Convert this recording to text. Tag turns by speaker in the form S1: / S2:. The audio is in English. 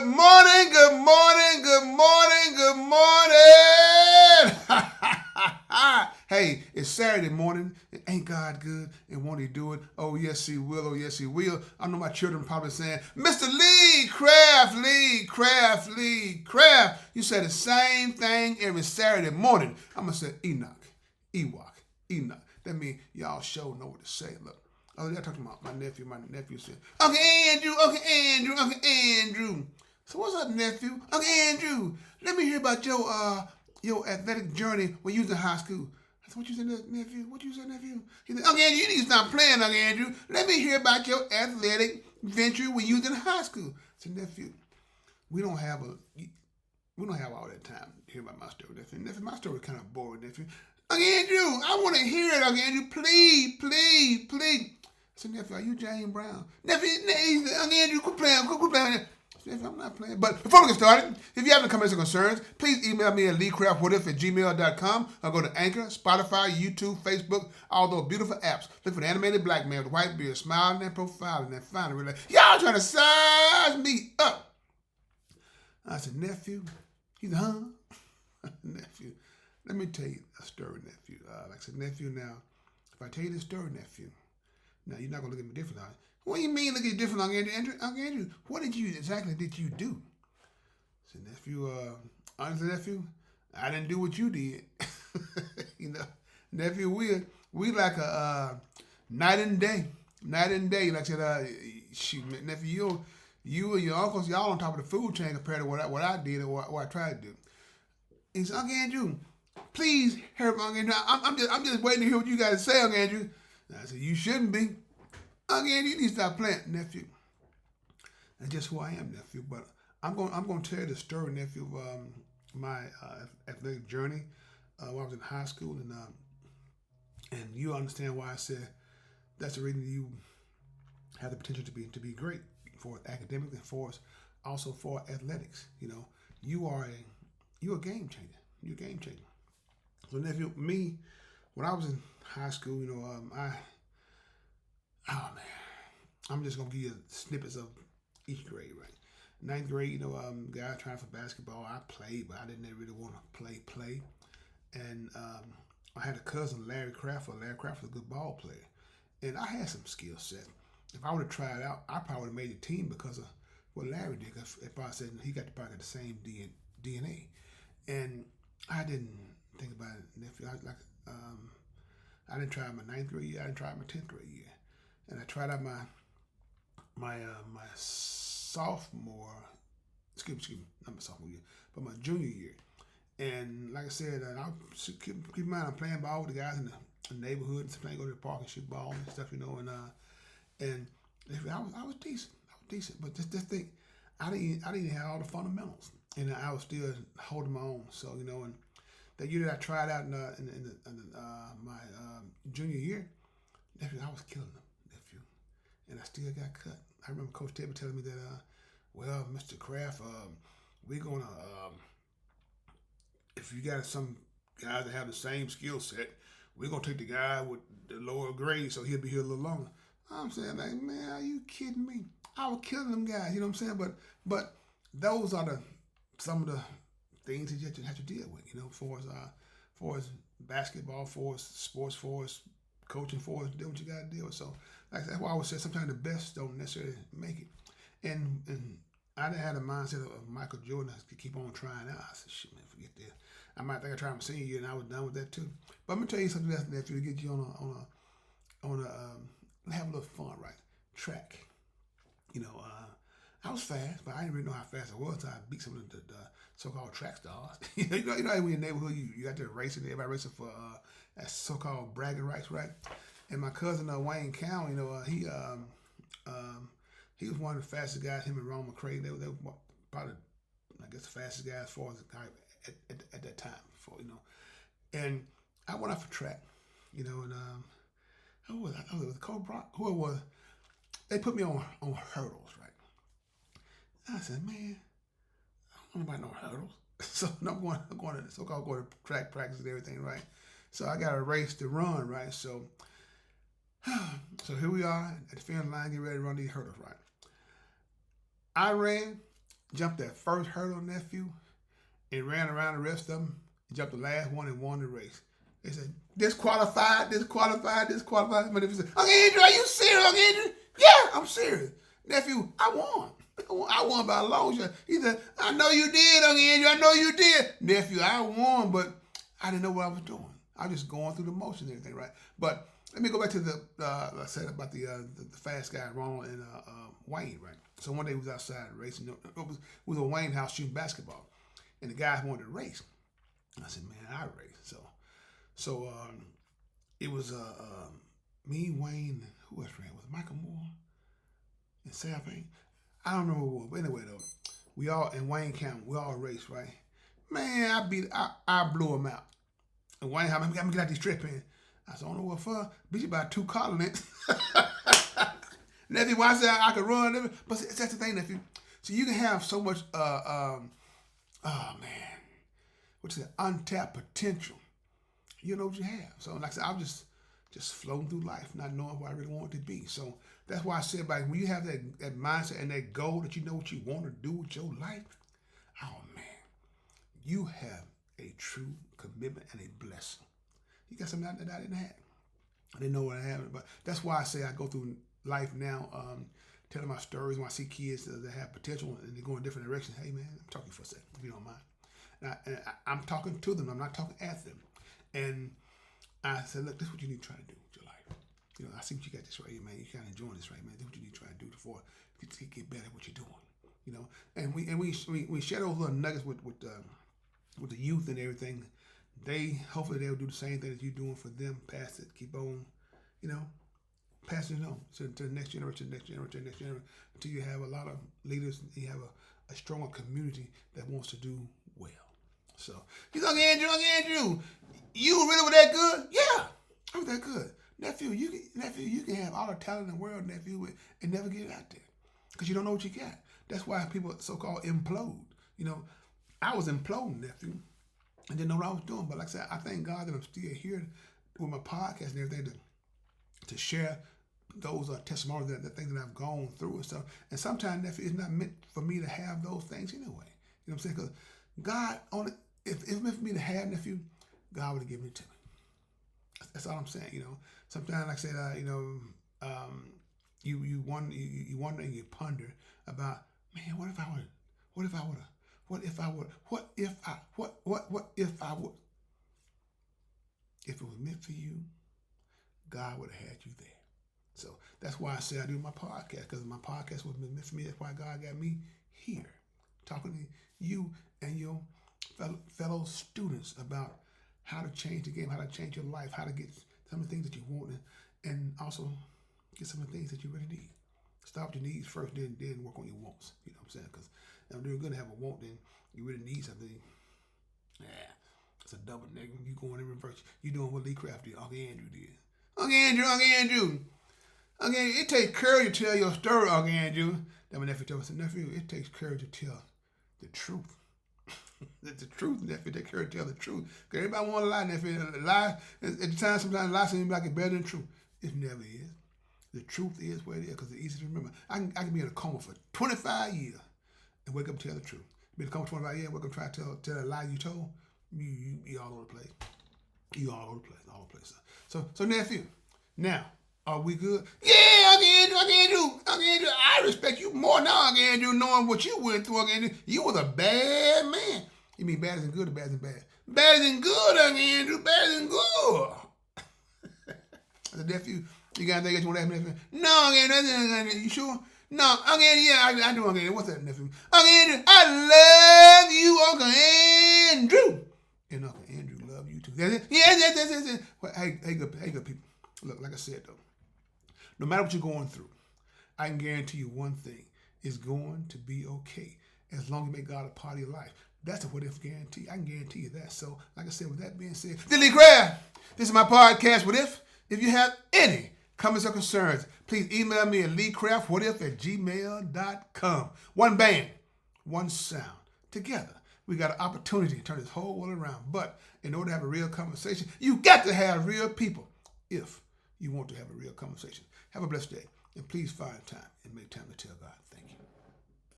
S1: Good morning, good morning, good morning, good morning. Hey, it's Saturday morning. And ain't God good? And won't he do it? Oh, yes, he will. Oh, yes, he will. I know my children probably saying, Mr. Lee Craft, Lee Craft, Lee Craft. You say the same thing every Saturday morning. I'm going to say Enoch, Ewok, Enoch. That means y'all sure know what to say. Look. Oh, I talked about my nephew. My nephew said, Uncle Andrew, Uncle Andrew, Uncle Andrew. So what's up, nephew? Uncle Andrew, let me hear about your athletic journey when you was in high school. I said, what you said, nephew? What you said, nephew? He said, Uncle Andrew, you need to stop playing, Uncle Andrew. Let me hear about your athletic venture when you was in high school. I said, nephew, we don't have all that time to hear about my story, nephew. Nephew, my story is kind of boring, nephew. Uncle Andrew, I want to hear it, Uncle Andrew. Please, please, please. I said, nephew, are you James Brown? Nephew, Uncle Andrew, quit playing. I said, nephew, I'm not playing. But before we get started, if you have any comments or concerns, please email me at leecraftwhatif@gmail.com or go to Anchor, Spotify, YouTube, Facebook, all those beautiful apps. Look for the animated black man with white beard, smiling and profiling and finally like, y'all trying to size me up. I said, nephew. He said, huh? Nephew, let me tell you a story, nephew. Like I said, nephew, now, if I tell you this story, nephew, now you're not gonna look at me different. What do you mean look at you different, Uncle Andrew? Uncle Andrew, what exactly did you do? I said, nephew, honestly, nephew, I didn't do what you did. You know, nephew, we like a night and day. Like I said, shoot, nephew, you and your uncles, y'all on top of the food chain compared to what I did or what I tried to do. He said, Uncle Andrew, please help Uncle Andrew. I'm just waiting to hear what you guys say, Uncle Andrew. And I said, you shouldn't be. Uncle Andrew, you need to stop playing, nephew. That's just who I am, nephew. But I'm going to tell you the story, nephew, of my athletic journey when I was in high school, and you understand why I said that's the reason you have the potential to be great for academics and also for athletics. You know, you're a game changer. You're a game changer. So nephew, me, when I was in high school, you know, I'm just gonna give you snippets of each grade, right? Ninth grade, you know, guy trying for basketball. I played, but I didn't really want to play. And I had a cousin, Larry Crawford. Larry Crawford was a good ball player, and I had some skill set. If I would have tried out, I probably would have made the team because of what Larry did. If I said he probably got the same DNA, and I didn't think about it, nephew. I didn't try my ninth grade year. I didn't try my 10th grade year, and I tried out my sophomore. Excuse me, not my sophomore year, but my junior year. And like I said, I keep in mind I'm playing ball with the guys in the neighborhood. And sometimes go to the park and shoot ball and stuff, you know. And I was decent. But just think, I didn't have all the fundamentals, and I was still holding my own. So you know, and that year that I tried out in my junior year, nephew, I was killing them, nephew, and I still got cut. I remember Coach Tebby telling me that, well, Mr. Kraft, we're gonna, if you got some guys that have the same skill set, we're gonna take the guy with the lower grade, so he'll be here a little longer. I'm saying, like, man, are you kidding me? I was killing them guys, you know what I'm saying? But those are some of the things that you have to deal with, you know, for as basketball, for as sports, for as coaching, for as doing what you got to deal with. So, like that's why I always say sometimes the best don't necessarily make it. And I didn't have the mindset of Michael Jordan to keep on trying out. I said, shit, man, forget this. I might think I tried my senior year and I was done with that too. But I'm gonna tell you something else, nephew, to get you on a have a little fun, right? Track. You know, I was fast, but I didn't really know how fast I was until I beat some of the so-called track stars. you know, in your neighborhood, you got to racing, everybody racing for that so-called bragging rights, right? And my cousin Wayne Cowan, you know, he was one of the fastest guys. Him and Ron McCray, they were probably, I guess, the fastest guys as far as at that time, you know. And I went out for track, you know, and who was it? Was Cole Brock? Who it was? They put me on hurdles, right? I said, man, I don't know about no hurdles. So I'm going to so-called going to track practice and everything, right? So I got a race to run, right? So here we are at the finish line, getting ready to run these hurdles, right? I ran jumped that first hurdle, nephew, and ran around the rest of them. He jumped the last one and won the race. They said, disqualified, disqualified, disqualified. But if he said, Uncle Andrew, are you serious, Uncle Andrew? Yeah, I'm serious. Nephew, I won. I won by a long shot. He said, I know you did, Uncle Andrew. I know you did. Nephew, I won, but I didn't know what I was doing. I was just going through the motions and everything, right? But let me go back to the, I said about the fast guy, Ronald and Wayne, right? So one day we was outside racing. It was a Wayne house shooting basketball. And the guys wanted to race. I said, man, I race. So it was me, Wayne, who else ran? Was it Michael Moore and Sam Payne? I don't remember who it was. But anyway, though, we all, in Wayne County, we all raced, right? Man, I blew him out. And Wayne, I'm going to get out these strip in. I said, I don't know what for. Beat you by 2 collar lengths. Nephew, why I said I could run. But that's the thing, nephew. So you can have so much, oh man, what's that? Untapped potential. You know what you have. So like I said, I'm just floating through life, not knowing what I really want it to be. So that's why I said, like, when you have that mindset and that goal that you know what you want to do with your life, oh man, you have a true commitment and a blessing. You got something that I didn't have. I didn't know what I had, but that's why I say I go through life now, telling my stories when I see kids that have potential and they go in different directions. Hey man, I'm talking for a second, if you don't mind. I'm talking to them. I'm not talking at them. And I said, look, this is what you need to try to do with your life. You know, I see what you got this right here, man. You're kind of enjoying this right, man. This is what you need to try to do to get better at what you're doing. You know, and we share those little nuggets with the youth and everything. Hopefully they'll do the same thing that you're doing for them. Pass it, keep on, you know, passing it on to the next generation, until you have a lot of leaders. You have a stronger community that wants to do well. So he's Uncle Andrew, you really were that good? Yeah, I was that good. Nephew, you can have all the talent in the world, nephew, and never get it out there because you don't know what you got. That's why people so-called implode. You know, I was imploding, nephew. I didn't know what I was doing, but like I said, I thank God that I'm still here with my podcast and everything to share those testimonies, the things that I've gone through and stuff. And sometimes, nephew, it's not meant for me to have those things anyway. You know what I'm saying? Because God, if it's meant for me to have, nephew, God would have given it to me. That's all I'm saying. You know, sometimes, like I said, you wonder and you ponder about, man, what if I would have? If it was meant for you, God would have had you there. So that's why I say I do my podcast, because my podcast was meant for me. That's why God got me here, talking to you and your fellow students about how to change the game, how to change your life, how to get some of the things that you want, and also get some of the things that you really need. Stop your needs first, then work on your wants. You know what I'm saying? Because if you're going to have a want, then you really need something. Yeah, it's a double negative. You going in reverse. You doing what Lee Craft did. Uncle Andrew did. Uncle Andrew. It takes courage to tell your story, Uncle Andrew. Then my nephew told me, I said, nephew, it takes courage to tell the truth. The truth, nephew. It takes courage to tell the truth. Because everybody want to lie, nephew. Lie, at the time, sometimes lie seems like it's better than the truth. It never is. The truth is what it is, because it's easy to remember. I can be in a coma for 25 years and wake up and tell the truth. Be in a coma for 25 years, wake up and try to tell a lie you told. You all over the place. You all over the place. So nephew, now, are we good? Yeah, Uncle Andrew, I respect you more now, Uncle Andrew, knowing what you went through, Uncle Andrew. You was a bad man. You mean bad as in good or bad as in bad? Bad as in good, Uncle Andrew, bad as in good. The nephew, you got anything that you want to ask me, nephew? No, Uncle Andrew, you sure? No, Uncle Andrew, yeah, I do, Uncle Andrew. What's that, nephew? Uncle Andrew, I love you, Uncle Andrew. And Uncle Andrew love you too. Yes. Well, hey, good people. Look, like I said, though, no matter what you're going through, I can guarantee you one thing. It's going to be okay as long as you make God a part of your life. That's a what-if guarantee. I can guarantee you that. So, like I said, with that being said, Lee Craft, this is my podcast, What If? If you have any comments or concerns, please email me at leecraftwhatif@gmail.com. One band, one sound. Together, we got an opportunity to turn this whole world around. But in order to have a real conversation, you got to have real people if you want to have a real conversation. Have a blessed day, and please find time and make time to tell God thank you.